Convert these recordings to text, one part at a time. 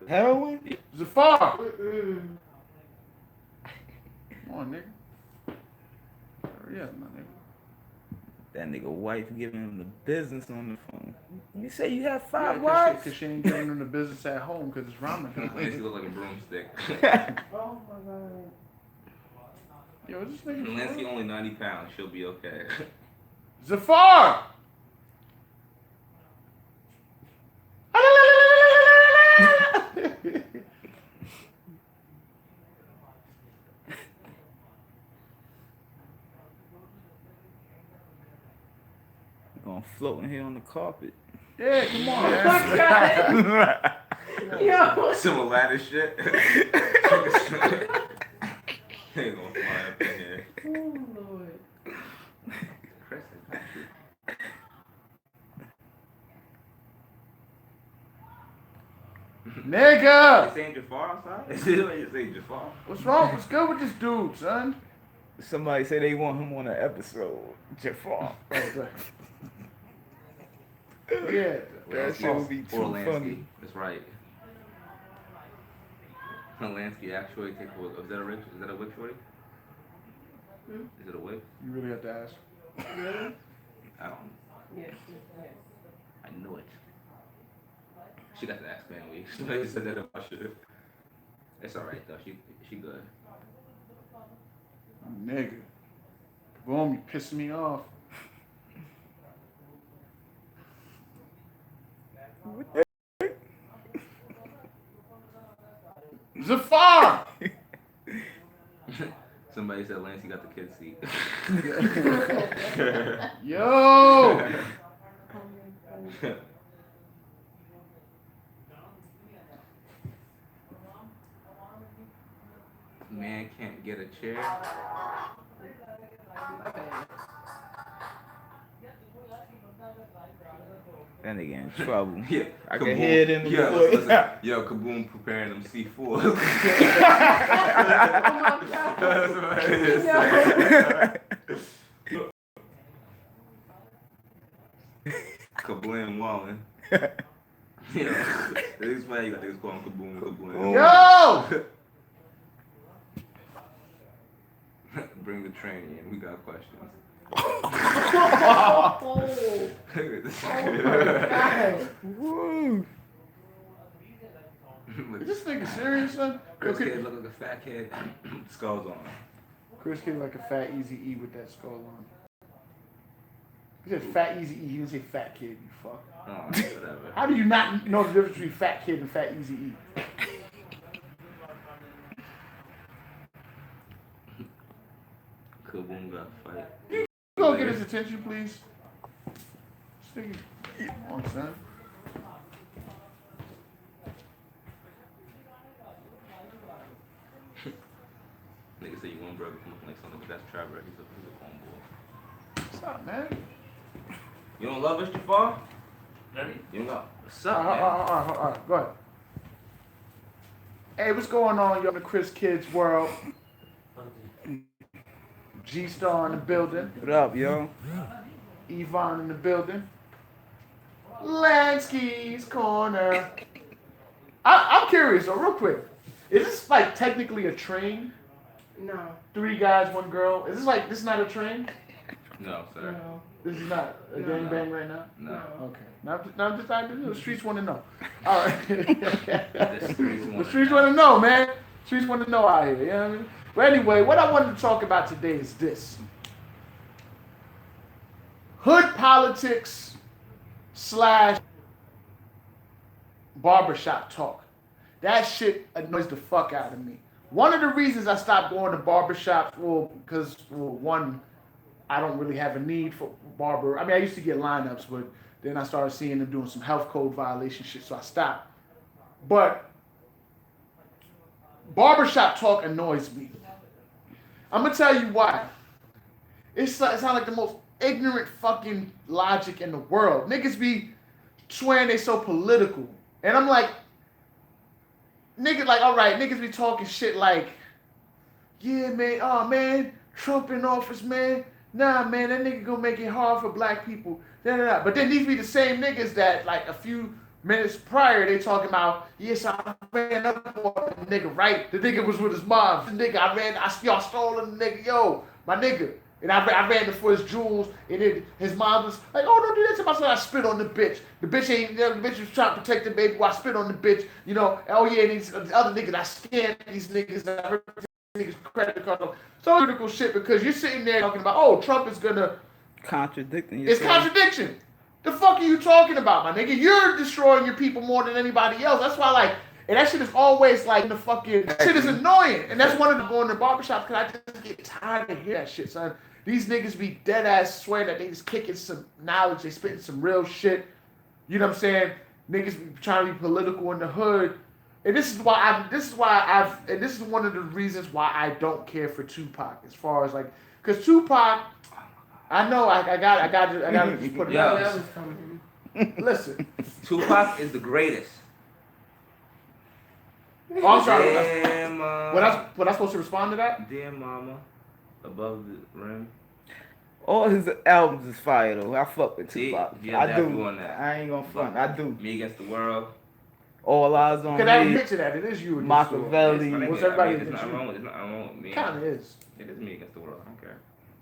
Heroin? Gstar! Come on, nigga. Hurry up, my nigga. That nigga wife giving him the business on the phone. You say you have Yeah, 5 wives? because she ain't giving him the business at home because it's ramen time. Lancey look like a broomstick. Oh my god. Yo, this nigga. Lancey only 90 pounds. She'll be okay. Zafar! Gonna float in here on the carpet. Yeah, come on, man. Yo. Some Aladdin shit. They ain't gonna fly up in here. Oh Lord. Nigga! You saying Jafar outside? Is it what you saying Jafar? What's wrong? What's good with this dude, son? Somebody say they want him on an episode. Jafar. Yeah. That shit would be too funny. That's right. Lansky actually take a wig. Is that a wig? Is that a wig, shorty? Is it a wig? You really have to ask. Really? I don't. Yes. I knew it. She got the ask man wig. Somebody said that about shit. It's alright though. She good. Nigga. Boom, you pissing me off. Zafar! Somebody said Lancey got the kid seat. Yo! Man can't get a chair. That nigga in trouble. Yeah, I can hear it in the yo, voice. listen, yo, Kaboom preparing them C4. Oh my god. That's what it is. Kablam Wallin. Yeah, this is why you got niggas calling Kaboom. Yo! Bring the train in. We got questions. Oh Woo. Is this nigga serious, son? Chris Kid look like a fat kid. Skulls on. Chris Kid like a fat Easy E with that skull on. He said fat Easy E. He didn't say fat kid, you fuck. Oh, whatever. How do you not know the difference between fat kid and fat Easy E? Kaboom got a fight. Go get his attention, please. This nigga, come on, son. Nigga say you want brother from like something, but that's Trevor. He's a homeboy. What's up, man? You don't love us, Jafar? You don't love. What's up, man? All right, go ahead. Hey, what's going on, y'all? The Chris Kids world. Gstar in the building. What up, yo? Yvonne in the building. Lansky's corner. I'm curious, though, real quick. Is this like technically a train? No. 3 guys, 1 girl. Is this not a train? No, sir. No. This is not a No. gangbang right now? No. Okay. Now I'm just the streets want to know. All right. The streets streets want to know, man. Streets want to know out here. You know what I mean? But anyway, what I wanted to talk about today is this. Hood politics / barbershop talk. That shit annoys the fuck out of me. One of the reasons I stopped going to barbershops, because one, I don't really have a need for barber. I mean, I used to get lineups, but then I started seeing them doing some health code violation shit, so I stopped. But barbershop talk annoys me. I'm gonna tell you why. It sounds like the most ignorant fucking logic in the world. Niggas be swearing they so political. And I'm like, niggas like, all right, niggas be talking shit like, yeah, man, oh, man, Trump in office, man. Nah, man, that nigga gonna make it hard for black people. Da, da, da. But then these be the same niggas that, like, a few Minutes prior, they talking about, yes, I ran up on the nigga, right? The nigga was with his mom. The nigga, y'all stole the nigga, yo, my nigga. And I ran him for his jewels, and then his mom was like, oh, don't do that to my son. I spit on the bitch. The bitch was trying to protect the baby while I spit on the bitch, you know. Oh, yeah, these other niggas, I scammed these niggas, I heard these niggas credit card. So critical shit because you're sitting there talking about, oh, Trump is gonna. Contradicting It's yourself. contradiction. The fuck are you talking about, my nigga? You're destroying your people more than anybody else. That's why, like, and that shit is always like the fucking shit is annoying. And that's one of the going to barbershops because I just get tired of hearing that shit, son. These niggas be dead ass swearing that they just kicking some knowledge, they spitting some real shit. You know what I'm saying? Niggas be trying to be political in the hood. And this is why and this is one of the reasons why I don't care for Tupac as far as like, cause Tupac, I know I got to just put it Yeah. out. That was coming. Listen. Tupac is the greatest. Oh, I'm sorry. Damn, What I supposed to respond to that? Dear Mama, Above the Rim. All his albums is fire though. I fuck with See, Tupac. yeah, I that's do. one that- I ain't gonna front. I do. Me Against the World. All eyes on Cause I me. admit to that. It is you. Machiavelli. Yes, my nigga, What's everybody I mean, against there's you? nothing wrong with it. There's nothing wrong with me. Kind of is. It is Me Against the World. I don't care.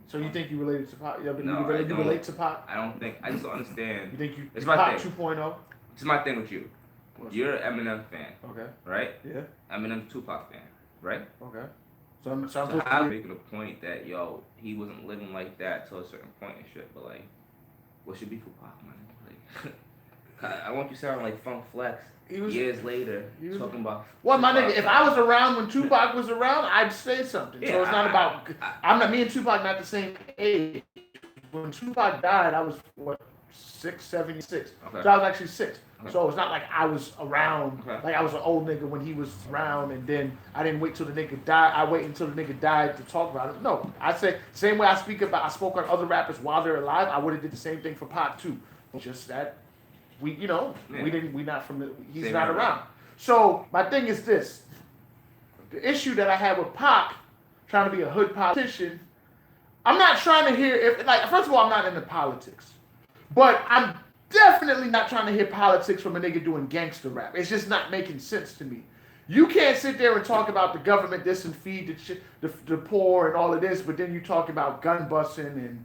So you think you related to Pac? Yeah, but No, you I don't. relate to Pac? I don't think. I just don't understand. You think you It's my Pac thing. 2.0? This is my thing with you. What's- You're an Eminem fan, Okay. right? Yeah. Eminem Tupac fan, right? Okay. So I'm So supposed I'm to. making a point that he wasn't living like that till a certain point and shit. But like, what should be Tupac, man? Like, I want you sounding like Funk Flex He was. years later he was- talking about. Well, my Tupac. nigga, if I was around when Tupac was around, I'd say something. So Yeah, it's not about. I'm not. Me and Tupac not the same age. When Tupac died, I was what 76. Okay. So I was actually 6. Okay. So it's not like I was around. Okay. Like I was an old nigga when he was around, and then I didn't wait till the nigga died. I wait until the nigga died to talk about it. No, I say same way I spoke on other rappers while they're alive. I would have did the same thing for Pac too. Just that we not from the. He's Same not era. around. So my thing is this: the issue that I had with Pac trying to be a hood politician. I'm not trying to hear if like first of all I'm not into politics, but I'm definitely not trying to hear politics from a nigga doing gangster rap. It's just not making sense to me. You can't sit there and talk about the government this and feed the poor and all of this, but then you talk about gun busting and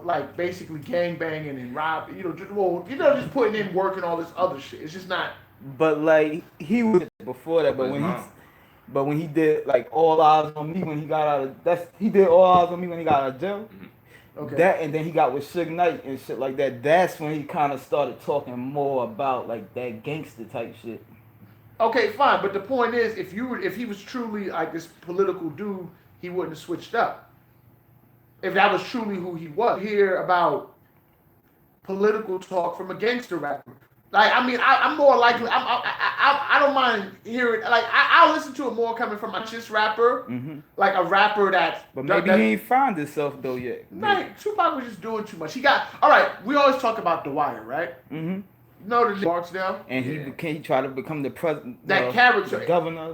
like basically gang banging and rob, just putting in work and all this other shit. It's just not. But like he was before that, but when he did like All Eyes on Me when he got out of he did All Eyes on Me when he got out of jail. Okay. That and then he got with Suge Knight and shit like that. That's when he kind of started talking more about like that gangster type shit. Okay, fine, but the point is, if he was truly like this political dude, he wouldn't have switched up. If that was truly who he was, hear about political talk from a gangster rapper. Like, I mean, I'm more likely. I don't mind hearing. Like, I'll listen to it more coming from a just rapper, like a rapper that. But maybe he ain't found himself though yet. Nah, Tupac was just doing too much. He got all right. We always talk about The Wire, right? Mm-hmm. You know the Barksdale. And he tried to become the president. That character, the governor.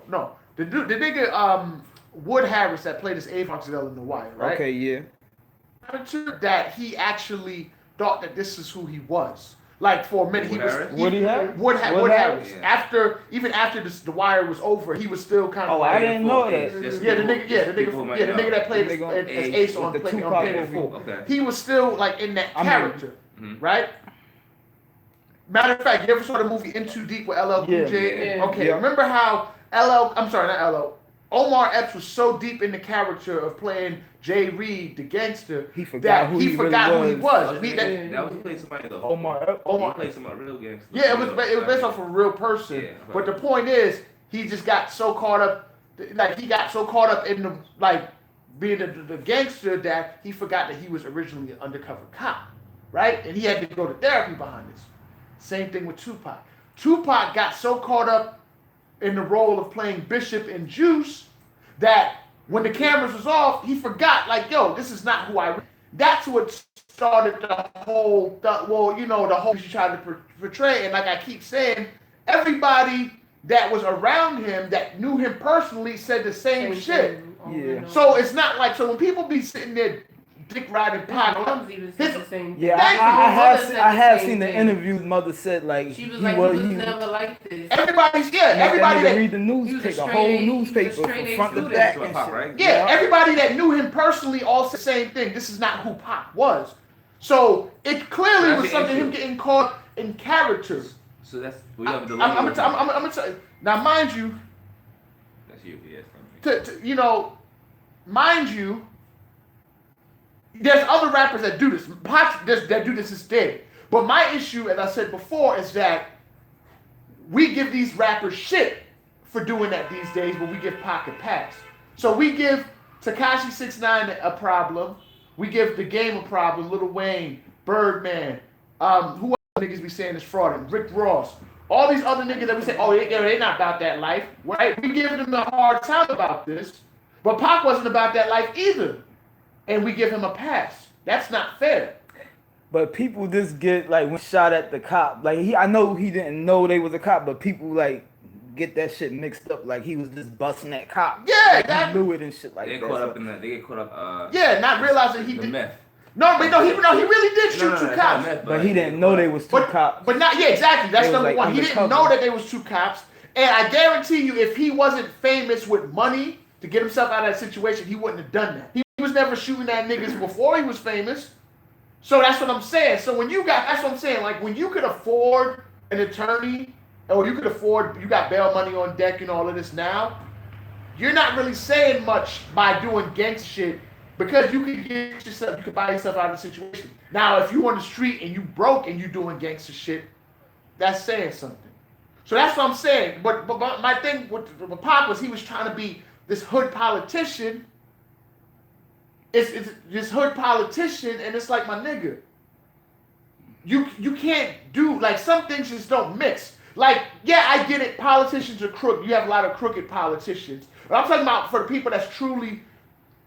No. The nigga Wood Harris that played as Abe Barksdale in The Wire, right? Okay, yeah. Character that he actually thought that this is who he was. Like for a minute, he was Woody Harris? Wood Harris. Yeah. Even after The Wire was over, he was still kind of. Oh, I didn't know that. Yeah, the nigga that played as Ace on Pay in Full. Okay. He was still like in that character, right? Matter of fact, you ever saw the movie In Too Deep with LL Cool J? Yeah. Okay, Yeah. remember how Omar Epps was so deep in the character of playing Jay Reed, the gangster, He forgot that who he he forgot really who he was. was. That was playing somebody though. Omar. He played somebody real gangster. Yeah, it was based off a real person. Yeah, But the point is, he just got so caught up, in the like being the gangster that he forgot that he was originally an undercover cop, right? And he had to go to therapy behind this. Same thing with Tupac. Tupac got so caught up in the role of playing Bishop in Juice that when the cameras was off, he forgot, like, yo, this is not who I. That's what started the whole he tried to portray. And like I keep saying, everybody that was around him that knew him personally said the same shit. Yeah. So it's not like, so when people be sitting there dick riding His Pac. mom's even said the same thing. Yeah, Thank you. I have Same seen the thing. interviews. Mother said like She was like, he was never like this. Everybody that that read the newspaper, a whole newspaper from front to back and Pop, shit. right? yeah, everybody that knew him personally all said the same thing. This is not who Pac was. So it clearly That's was the something issue. him getting caught in character. So that's we have the I'm gonna tell you. Now, mind you, That's you, yes. mind you, there's other rappers that do this. Pac that do this instead. But my issue, as I said before, is that we give these rappers shit for doing that these days, but we give Pac a pass. So we give Tekashi 6ix9ine a problem. We give The Game a problem. Lil Wayne, Birdman, who other niggas be saying is fraud? Rick Ross. All these other niggas that we say, oh, they're not about that life, right? We give them a hard time about this, but Pac wasn't about that life either, and we give him a pass. That's not fair. But people just get like when shot at the cop. Like I know he didn't know they was a cop, but people like get that shit mixed up. Like he was just busting that cop. Yeah, like, that- he knew it and shit like They that. get caught So- up in that. They get caught up. Yeah, not realizing he the did. meth. No, but he really did shoot two it's not cops. meth, But he didn't know they was two cops. But not, yeah, exactly. That's They was, number like, one. He didn't undercover. know that they was two cops. And I guarantee you, if he wasn't famous with money to get himself out of that situation, he wouldn't have done that. He was never shooting at niggas before he was famous. So that's what I'm saying. So that's what I'm saying. Like when you could afford an attorney, or you got bail money on deck and all of this now, you're not really saying much by doing gangster shit because you could buy yourself out of the situation. Now, if you on the street and you broke and you doing gangster shit, that's saying something. So that's what I'm saying. But my thing with Pac was he was trying to be this hood politician. It's this hood politician, and it's like, my nigga, you can't do, like, some things just don't mix. Like, yeah, I get it, politicians are crooked. You have a lot of crooked politicians. But I'm talking about for the people that's truly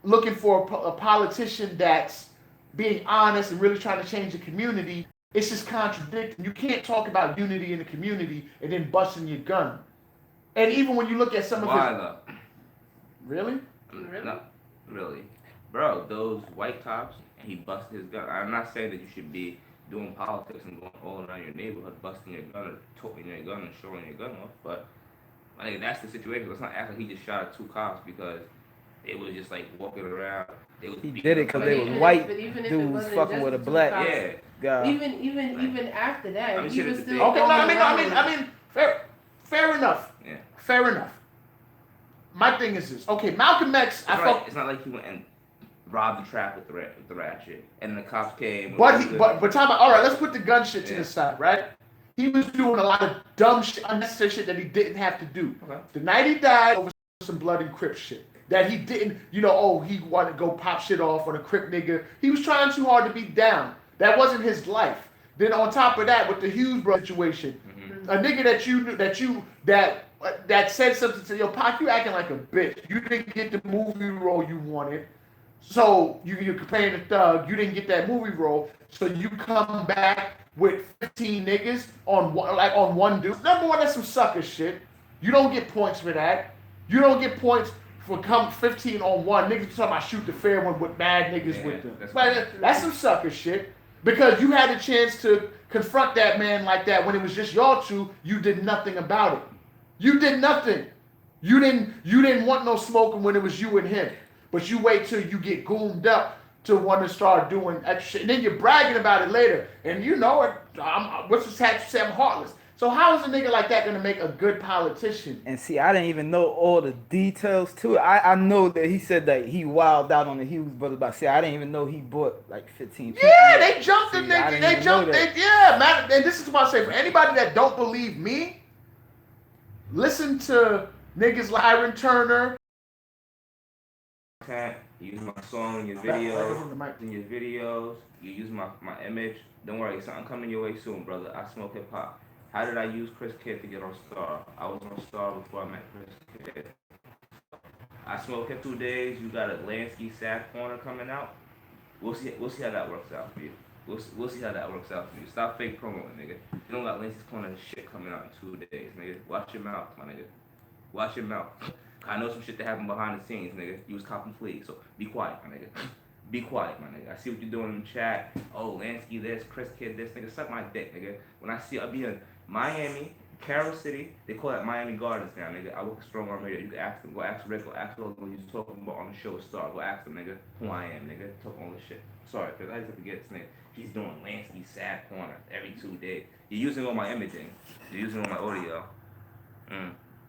looking for a politician that's being honest and really trying to change the community. It's just contradicting. You can't talk about unity in the community and then busting your gun. And even when you look at some of Why his... though? Really? Really? No, really. Bro, those white cops, and he busted his gun. I'm not saying that you should be doing politics and going all around your neighborhood, busting your gun or toting your gun and showing your gun off, but like that's the situation. Let's not act like he just shot at two cops because it was just like walking around. They was He beating did it up because like- they was even white if it dudes wasn't fucking just with a the two black cops, Yeah. guy. Even after that, I mean, he shit, was it's still. big. Okay, no, going I around. mean, fair enough. Yeah. Fair enough. My thing is this. Okay, Malcolm X, It's not like he went and robbed the trap with the ratchet, and the cops came. But time out. All right, let's put the gun shit to Yeah. the side, right? He was doing a lot of dumb shit, unnecessary shit that he didn't have to do. Okay. The night he died over some blood and Crip shit that he didn't, he wanted to go pop shit off on a Crip nigga. He was trying too hard to be down. That wasn't his life. Then on top of that, with the Hughes brother situation, a nigga that you knew that said something to yo, Pac, you acting like a bitch. You didn't get the movie role you wanted. So you're playing the thug. You didn't get that movie role. So you come back with 15 niggas on one dude. Number one, that's some sucker shit. You don't get points for that. You don't get points for come 15 on one. Niggas talking about shoot the fair one with bad niggas with them. That's some sucker shit. Because you had a chance to confront that man like that when it was just y'all two. You did nothing about it. You did nothing. You didn't want no smoking when it was you and him. But you wait till you get goomed up to want to start doing extra shit. And then you're bragging about it later. And you know it. What's the stat to say I'm heartless? So how is a nigga like that going to make a good politician? And see, I didn't even know all the details to it. I know that he said that he wilded out on the Hughes brothers, but see, I didn't even know he bought like 15 people. Yeah, they jumped the See, I nigga. didn't They even jumped. know that. Yeah, man. And this is what I say. For anybody that don't believe me, listen to niggas like Iron Turner. You use my song in your Back videos. from the mic. In your videos, you use my image. Don't worry, something coming your way soon, brother. I smoke hip hop. How did I use Chris Kidd to get on Star? I was on Star before I met Chris Kidd. I smoke hip 2 days. You got a Lansky Sack Corner coming out. We'll see how that works out for you. We'll see how that works out for you. Stop fake promoting, nigga. You don't got Lansky's Corner shit coming out in 2 days, nigga. Watch your mouth, my nigga. Watch your mouth. I know some shit that happened behind the scenes, nigga. You was copping fleas, so be quiet, my nigga. Be quiet, my nigga. I see what you're doing in the chat. Oh, Lansky this, Chris Kid this, nigga. Suck my dick, nigga. When I see, I'll be in Miami, Carroll City. They call it Miami Gardens now, nigga. I work Strong Arm Radio. You can ask them. Go ask Rick. Go ask them when you're talking about on the show Star. Go ask them, nigga, who I am, nigga. Talk all this shit. Sorry, because I just forget this nigga. He's doing Lansky sad corner every 2 days. You're using all my imaging. You're using all my audio.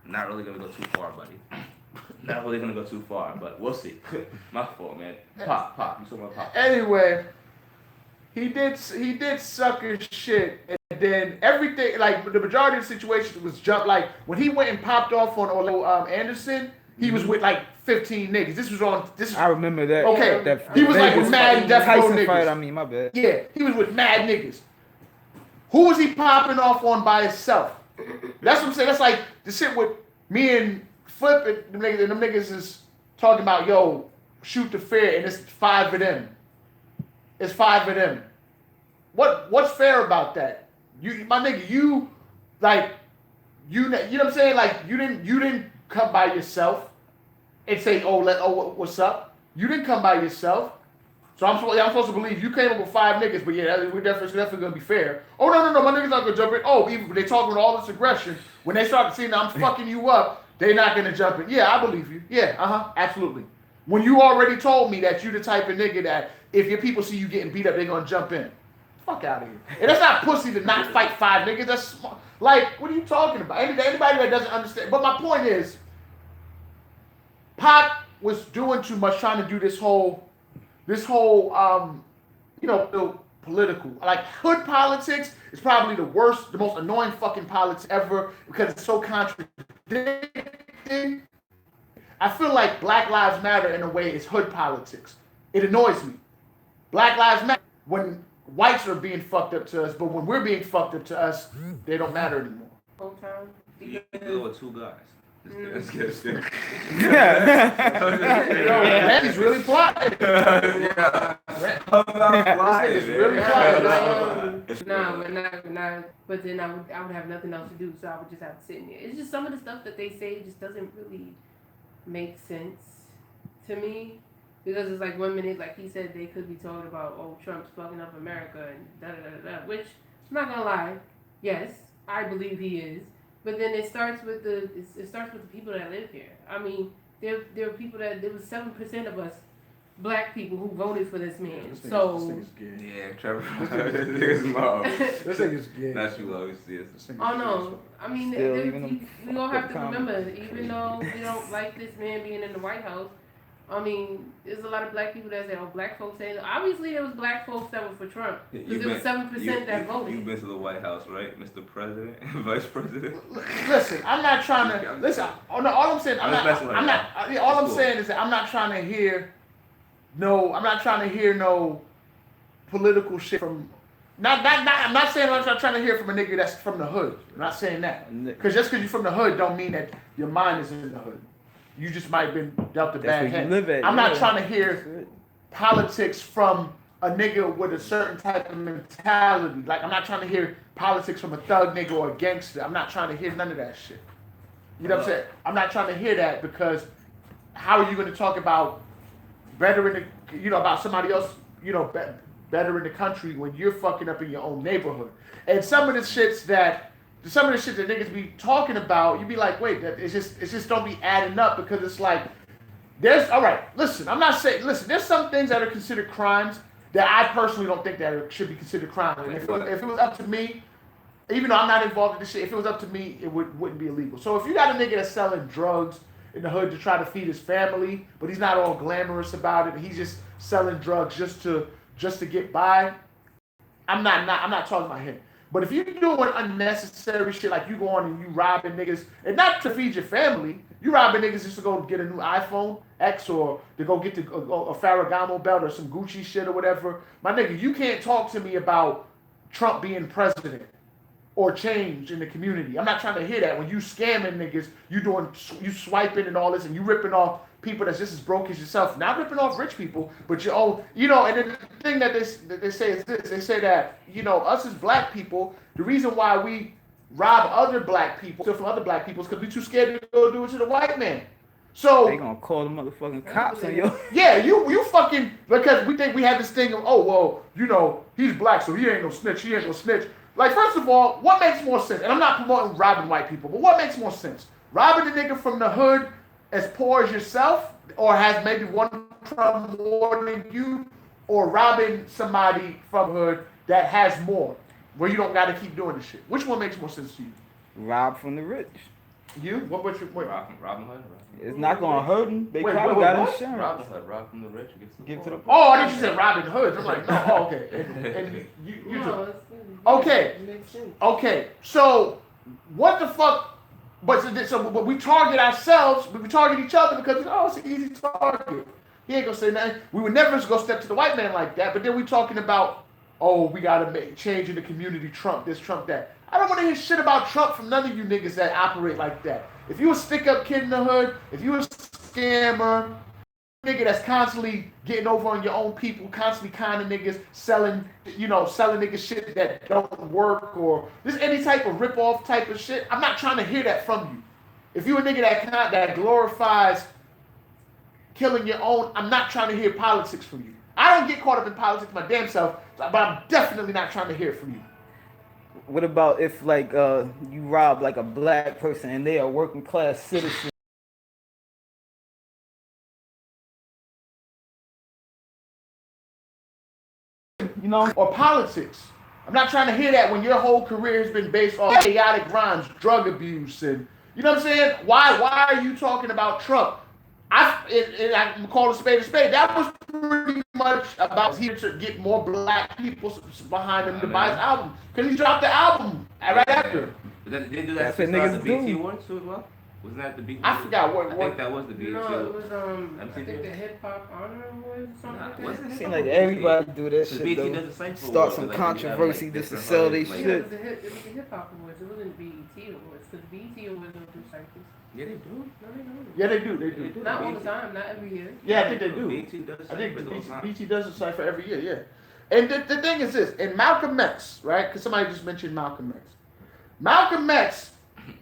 Not really gonna go too far, buddy. Not really gonna go too far, but we'll see. My fault, man. Pop. You saw my pop. Anyway, he did sucker shit, and then everything, like the majority of the situation was jump. Like when he went and popped off on Orlando Anderson, he was with like 15 niggas. This was. I remember that. Okay, that he was like with mad Death Row niggas. Fight, I mean, my bad. Yeah, he was with mad niggas. Who was he popping off on by himself? That's what I'm saying. That's like the shit with me and Flip and them niggas is talking about, yo, shoot the fair, and it's 5 of them. It's 5 of them. What's fair about that? You, my nigga, you know what I'm saying? Like you didn't come by yourself and say, what's up? You didn't come by yourself. So I'm supposed to believe you came up with 5 niggas, but yeah, we're definitely gonna be fair. Oh no, my niggas not gonna jump in. Oh, even they talking with all this aggression. When they start seeing I'm fucking you up, they not gonna jump in. Yeah, I believe you. Yeah, absolutely. When you already told me that you the type of nigga that if your people see you getting beat up, they gonna jump in. Fuck out of here. And that's not pussy to not fight 5 niggas. That's like, what are you talking about? Anybody that doesn't understand. But my point is, Pac was doing too much trying to do this whole political. Like hood politics is probably the worst, the most annoying fucking politics ever because it's so contradicting. I feel like Black Lives Matter in a way is hood politics. It annoys me. Black Lives Matter when whites are being fucked up to us, but when we're being fucked up to us, they don't matter anymore. You deal with 2 guys. Let's get it. Yeah, he's really plotting. Yeah. He's really plotting. But then I would have nothing else to do, so I would just have to sit in there. It's just some of the stuff that they say just doesn't really make sense to me. Because it's like 1 minute, like he said, they could be talking about, oh, Trump's fucking up America and da-da-da-da-da, which, I'm not gonna lie, yes, I believe he is. But then it starts with the people that live here. I mean, there are people there was 7% of us black people who voted for this man. This nigga's gay. Yeah, Trevor. This nigga's mom. This nigga's gay. Not you, love. See it. Oh no, I mean, we all have to remember, even though we don't like this man being in the White House, I mean, there's a lot of black people that say, oh, black folks say, obviously there was black folks that were for Trump. Because there was 7% that voted. You've been to the White House, right, Mr. President, Vice President? Listen, I'm not trying to, listen, all I'm saying, all I'm saying is that I'm not trying to hear no political shit from, I'm not saying I'm not trying to hear from a nigga that's from the hood. I'm not saying that. Because just because you're from the hood don't mean that your mind is in the hood. You just might have been dealt a bad hand. I'm not trying to hear politics from a nigga with a certain type of mentality. Like, I'm not trying to hear politics from a thug nigga or a gangster. I'm not trying to hear none of that shit. You know what I'm saying? I'm not trying to hear that because how are you going to talk about about somebody else, better in the country when you're fucking up in your own neighborhood? And some of the shit that niggas be talking about, you be like, wait, it's just don't be adding up because it's like, there's some things that are considered crimes that I personally don't think that should be considered crimes. And if it was up to me, even though I'm not involved in this shit, if it was up to me, it wouldn't be illegal. So if you got a nigga that's selling drugs in the hood to try to feed his family, but he's not all glamorous about it, and he's just selling drugs just to get by, I'm not talking about him. But if you're doing unnecessary shit, like you go on and you robbing niggas, and not to feed your family, you robbing niggas just to go get a new iPhone X or to go get a Ferragamo belt or some Gucci shit or whatever, my nigga, you can't talk to me about Trump being president or change in the community. I'm not trying to hear that. When you scamming niggas, you swiping and all this, and you ripping off people that's just as broke as yourself. Not ripping off rich people, but your own, and then the thing that they say is this. They say that, us as black people, the reason why we rob other black people from other black people is because we're too scared to go do it to the white man. So They gonna call the motherfucking cops on you. yeah, you fucking, because we think we have this thing of, oh well, you know, he's black, so he ain't no snitch. He ain't no snitch. Like, first of all, what makes more sense? And I'm not promoting robbing white people, but what makes more sense? Robbing a nigga from the hood as poor as yourself, or has maybe one crumb more than you, or robbing somebody from hood that has more, where you don't got to keep doing this shit? Which one makes more sense to you? Rob from the rich. You? What was your point? Robin Hood. It's not gonna hurt them. They Wait, probably wait, got what? insurance. Robin Hood. Rob from the rich. Get to the Oh, I thought you said Robin Hood. I'm like, no, oh, okay. And you No, okay. it makes sense. Okay, so what the fuck? But we target ourselves, but we target each other because it's an easy target. He ain't gonna say nothing. We would never go step to the white man like that. But then we talking about, oh, we gotta make change in the community. Trump this, Trump that. I don't want to hear shit about Trump from none of you niggas that operate like that. If you a stick-up kid in the hood, if you a scammer, nigga that's constantly getting over on your own people, constantly conning niggas, selling niggas shit that don't work, or just any type of rip-off type of shit, I'm not trying to hear that from you. If you a nigga that glorifies killing your own, I'm not trying to hear politics from you. I don't get caught up in politics my damn self, but I'm definitely not trying to hear it from you. What about if like you rob like a black person and they are working class citizen? You know? Or politics. I'm not trying to hear that when your whole career has been based on chaotic rhymes, drug abuse, and you know what I'm saying? Why are you talking about Trump? I call a spade a spade. That was pretty much about he to get more black people behind him to buy his album, because he dropped the album right after. But they do that That's what niggas the BT do. Awards too as well. Wasn't that the BT? I forgot what. I think that was the BT. No, it was I MTV? think the Hip Hop Honor Awards or something like that. Wasn't it? Seems like everybody do that shit BT though. does the same for Start awards, some like, you have, controversy like, just to different sell their hoodies, like- Yeah, shit. it was the Hip Hop Awards. It wasn't BET Awards, because BET Awards don't do cycles. Yeah, they do. No, they don't. Yeah, they do. Not all the time, not every year. Yeah, I think they do. BT does. I think cyphers all the time. BT does a cipher every year, yeah. And the thing is this, and Malcolm X, right? Because somebody just mentioned Malcolm X. Malcolm X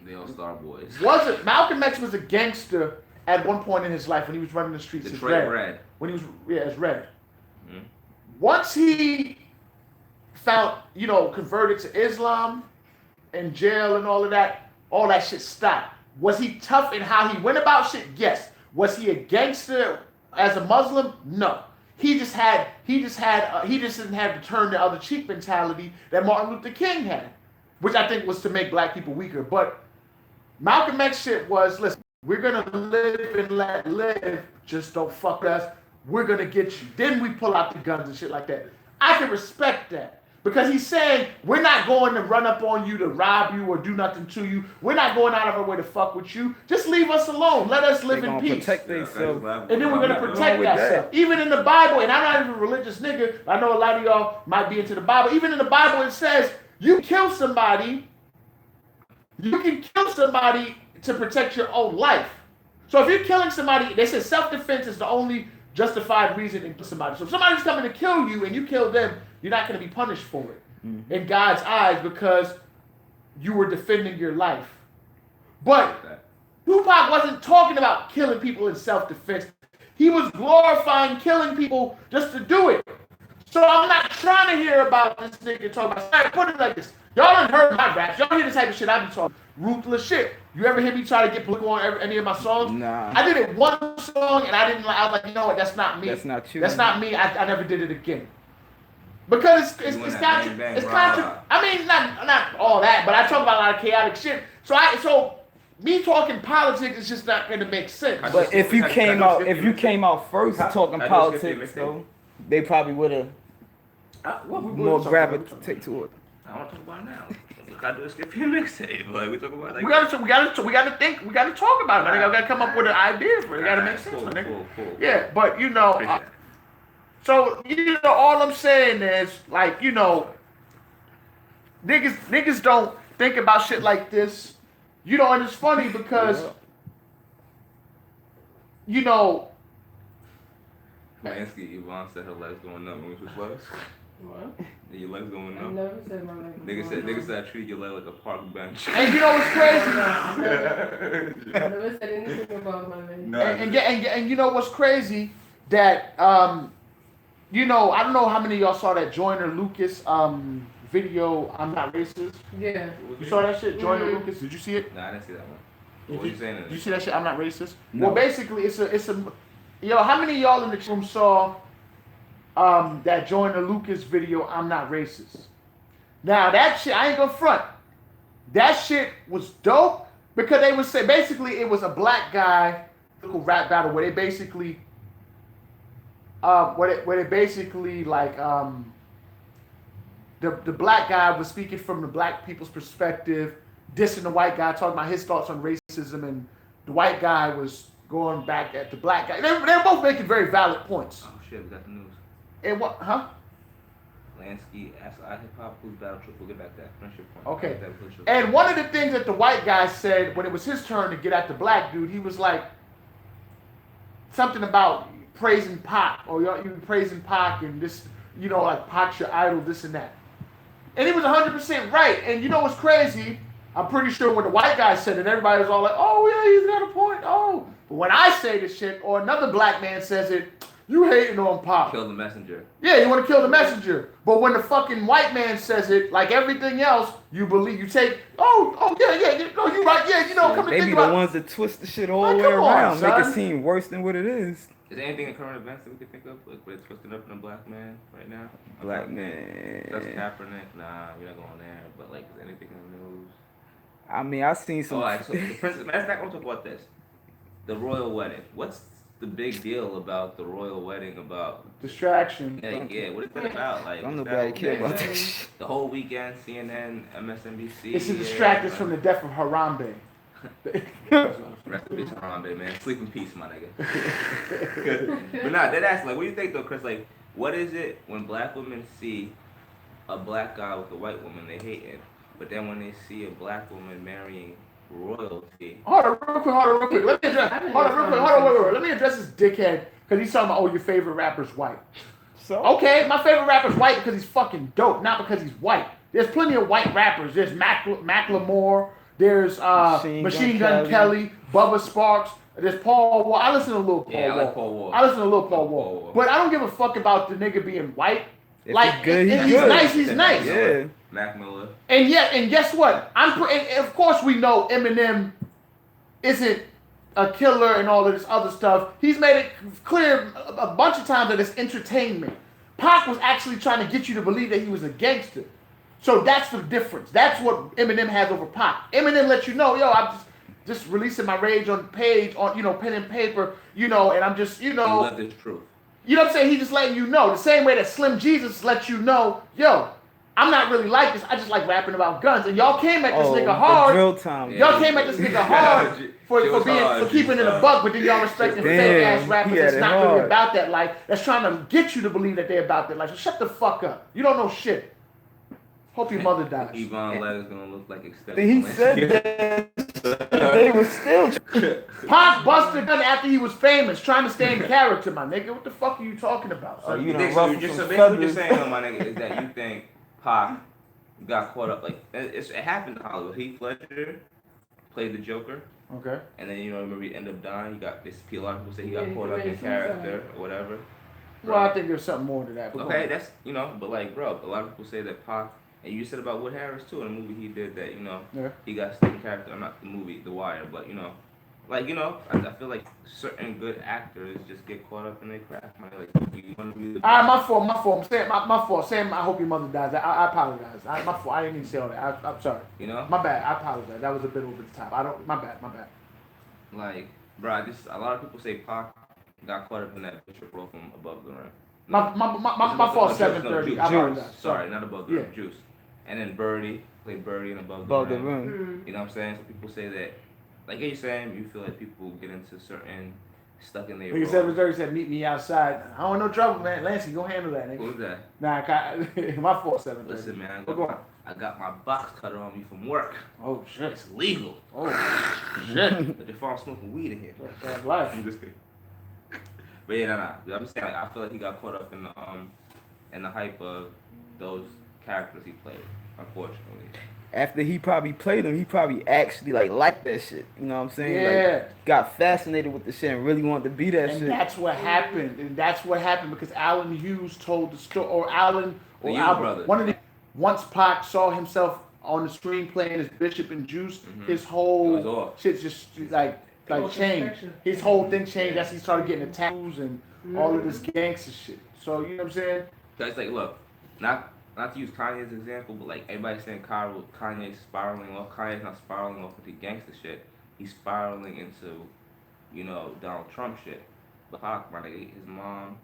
They all Star Boys. Malcolm X was a gangster at one point in his life when he was running the streets as Detroit Red. Red. When he was as Red. Mhm. Once he found, converted to Islam and jail and all that shit stopped. Was he tough in how he went about shit? Yes. Was he a gangster as a Muslim? No. He just didn't have the turn the other cheek mentality that Martin Luther King had, which I think was to make black people weaker. But Malcolm X shit was, listen, we're gonna live and let live, just don't fuck us. We're gonna get you. Then we pull out the guns and shit like that. I can respect that. Because he's saying, we're not going to run up on you to rob you or do nothing to you. We're not going out of our way to fuck with you. Just leave us alone. Let us live They in gonna peace. protect themselves. And then we're going to protect with that. ourselves. Even in the Bible, and I'm not even a religious nigga. I know a lot of y'all might be into the Bible. Even in the Bible, it says, you kill somebody, you can kill somebody to protect your own life. So if you're killing somebody, they say self-defense is the only justified reason to kill somebody. So if somebody's coming to kill you and you kill them, you're not going to be punished for it in God's eyes because you were defending your life. But Tupac wasn't talking about killing people in self-defense. He was glorifying killing people just to do it. So I'm not trying to hear about this nigga talking about, hey, put it like this. Y'all done heard my raps. Y'all hear the type of shit I be talking. Ruthless shit. You ever hear me try to get political on any of my songs? Nah. I did it one song and I was like, you know what, that's not me. That's not you. That's not me. I never did it again. Because it's contra. I mean, not all that, but I talk about a lot of chaotic shit. So me talking politics is just not going to make sense. But if you came out first talking politics, though, they probably would have more gravitate to it. I want to talk about it now. We gotta do a skip your mixtape. Like we talk about like we gotta think. We gotta talk about it. I gotta come up with an idea for it. It gotta make sense. Cool. Yeah, but so all I'm saying is like niggas don't think about shit like this. And it's funny because Mansky, Yvonne said her legs going numb when we switch legs. What? Your legs going I numb. never said my leg. Nigga said I treated your leg like a park bench. And you know what's crazy? I never said anything about my leg. No, And you know what's crazy? That you know, I don't know how many of y'all saw that Joyner Lucas video. I'm not racist. Yeah. You saw that shit, Joyner Mhm. Lucas? Did you see it? Nah, I didn't see that one. What were you saying? Did you see that shit? I'm not racist. No. Well, basically, it's a. Yo, how many of y'all in the room saw that Joyner Lucas video? I'm not racist. Now that shit, I ain't gonna front. That shit was dope because they would say basically it was a black guy little rap battle where they basically where they basically like the black guy was speaking from the black people's perspective, dissing the white guy, talking about his thoughts on racism, and the white guy was going back at the black guy. They were both making very valid points. Oh shit, we got the news. And what? Huh? Lansky asked hip hop who's battle trip. We'll get back to that friendship point. Okay. That friendship. And one of the things that the white guy said when it was his turn to get at the black dude, he was like something about praising Pac, or you praising Pac, and this, you know, like Pac's your idol, this and that. And he was 100% right. And you know what's crazy? I'm pretty sure when the white guy said it, everybody was all like, oh yeah, he's got a point. Oh. But when I say this shit, or another black man says it, you hating on Pac. Kill the messenger. Yeah, you want to kill the messenger. But when the fucking white man says it, like everything else, you believe, you take, yeah, no, you right, yeah, you know, come and They think be the about ones that twist the shit all Like, the way come on, around, make son. it seem worse than what it is. Is there anything in current events that we could think of? Like we're twisting up in a black man right now? Black man. That's Kaepernick. Nah, we're not going there. But like, is anything in the news? I mean, I seen some. Oh, like, so the princess. Matter of fact, I want to talk about this. The royal wedding. What's the big deal about the royal wedding? About distraction. yeah, what is that about? Like, Don't what's nobody that care whole about thing? that shit. The whole weekend, CNN, MSNBC. It's to distract us from the death of Harambe. Rest in peace, Harambe, man. Sleep in peace, my nigga. But nah, that ass, like, what do you think though, Chris? Like, what is it when black women see a black guy with a white woman, they hate it, but then when they see a black woman marrying royalty? Hold on, real quick. Let me address. Let me address this dickhead because he's talking about, oh, your favorite rapper's white. So Okay, my favorite rapper's white because he's fucking dope, not because he's white. There's plenty of white rappers. There's Macklemore. There's Machine Gun Kelly, Bubba Sparks. There's Paul Wall. I listen to Lil Paul Yeah, I Wall. like Paul Wall. I listen to Lil Paul Wall. But I don't give a fuck about the nigga being white. if Like, he's good, if he's he's good. nice, he's nice. Yeah. Mac Miller. And guess what? And of course we know Eminem isn't a killer and all of this other stuff. He's made it clear a bunch of times that it's entertainment. Pac was actually trying to get you to believe that he was a gangster. So that's the difference. That's what Eminem has over Pac. Eminem lets you know, yo, I'm just releasing my rage on page, on, you know, pen and paper, you know, and I'm just, you He know. left his truth. You know what I'm saying? He just letting you know. The same way that Slim Jesus lets you know, yo, I'm not really like this. I just like rapping about guns. And y'all came at this nigga the hard. drill time. Yeah. Y'all came at this nigga hard She for was being hard. for keeping it a buck, but then y'all respecting Damn, fake ass he rappers had that's it not really hard. about that life. That's trying to get you to believe that they're about that life. So shut the fuck up. You don't know shit. Hope your mother dies. Yvonne Letters gonna look like extended. He said that they were still. Pac busted a gun after he was famous, trying to stay in character, my nigga. What the fuck are you talking about? Oh, son? you You done think so? ruffled So some basically what you're feathers. saying, though, my nigga, is that you think Pac got caught up, like, it happened in Hollywood. Heath Ledger played the Joker, Okay. and then, you know, remember he ended up dying. He got, a lot of people say he got Yeah, caught he up in committed suicide. character or whatever. Well, I think there's something more to that. But go Okay, on. that's, you know, but like, bro, a lot of people say that Pac, and you said about Wood Harris too in the movie he did that, you know, Yeah. he got stuck in character, not the movie, The Wire, but, you know, like, you know, I feel like certain good actors just get caught up in their craft, man. Like, you want to be the All right, my fault. Sam, my fault. Sam, I hope your mother dies. I apologize. My fault. I didn't even say all that. I'm sorry. you know? My bad. I apologize. That was a bit over the top. My bad. Like, bro, a lot of people say Pac got caught up in that Bishop role from Above the Rim. My fault. 7:30. I apologize. Sorry, not Above the Rim, Yeah. Juice. And then Birdie played Birdie in Above Above the the Rim. rim. You know what I'm saying? So people say that, like you're saying, you feel like people get into certain stuck in their Nigga role. 7:30 said, meet me outside. I don't want no trouble, man. Lancey, go handle that, nigga. What was that? Nah, my fault. 7:30. Listen, man, Go on. I got my box cutter on me from work. Oh shit. It's legal. Oh shit. But if I'm smoking weed in here. That's life. I'm just kidding. But yeah, nah. I'm just saying, like, I feel like he got caught up in and the hype of those characters he played. Unfortunately. After he probably played him, he probably actually like liked that shit. You know what I'm saying? Yeah. Like, got fascinated with the shit and really wanted to be that And shit. that's what happened. And that's what happened because Alan Hughes told the story, or Alan, The or Hughes Albert. brothers. One of the once Pac saw himself on the screen playing as Bishop and Juice, his It was whole off. shit just like changed. His whole thing changed. That's when he started getting the tattoos and all of this gangster shit. So you know what I'm saying? Guys, like, look, not to use Kanye's example, but like everybody's saying Kanye's spiraling off. Kanye's not spiraling off into gangster shit. He's spiraling into, you know, Donald Trump shit. But Pac, my nigga, his mom,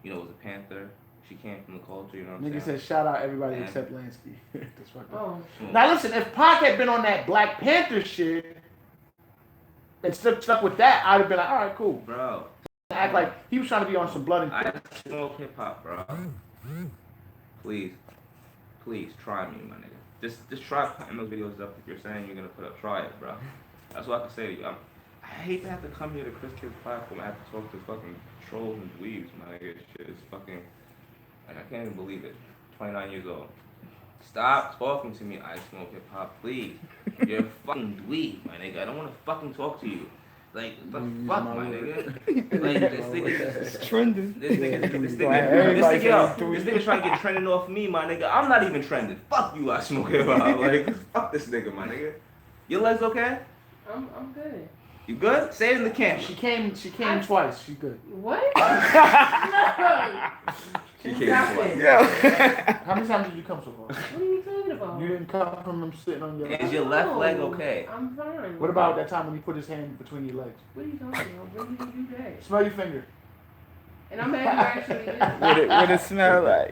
you know, was a Panther. She came from the culture, you know what I'm Nigga saying? said shout out everybody And- except Lansky. That's fucked up. Oh, Now listen, if Pac had been on that Black Panther shit and stuck with that, I'd have been like, all right, cool. Bro, Act like he was trying to be on some blood and I smoke hip hop, bro. Please try me, my nigga. Just try putting those videos up. If you're saying you're gonna put up, try it, bro. That's what I can say to you. I hate to have to come here to Chris Kid's platform. I have to talk to fucking trolls and dweebs, my nigga. Shit is fucking. Like, I can't even believe it. 29 years old. Stop talking to me, I smoke hip hop, please. You're a fucking dweeb, my nigga. I don't want to fucking talk to you. Like, the fuck, my nigga. Like, this nigga. It's trending. This nigga trying to get trending off me, my nigga. I'm not even trending. Fuck you, I smoke hip hop. Like, fuck this nigga, my nigga. Your legs okay? I'm good. You good? Say it in the camera. she came twice. She good. What? No. She came Stop twice. it. Yeah. How many times did you come so far? What are you talking about? You didn't come from him sitting on your Is lap. your left leg okay? I'm fine. What about that time when he put his hand between your legs? What are you talking about? When did you do that? Smell your finger. And I'm mad you actually did. What it smell like?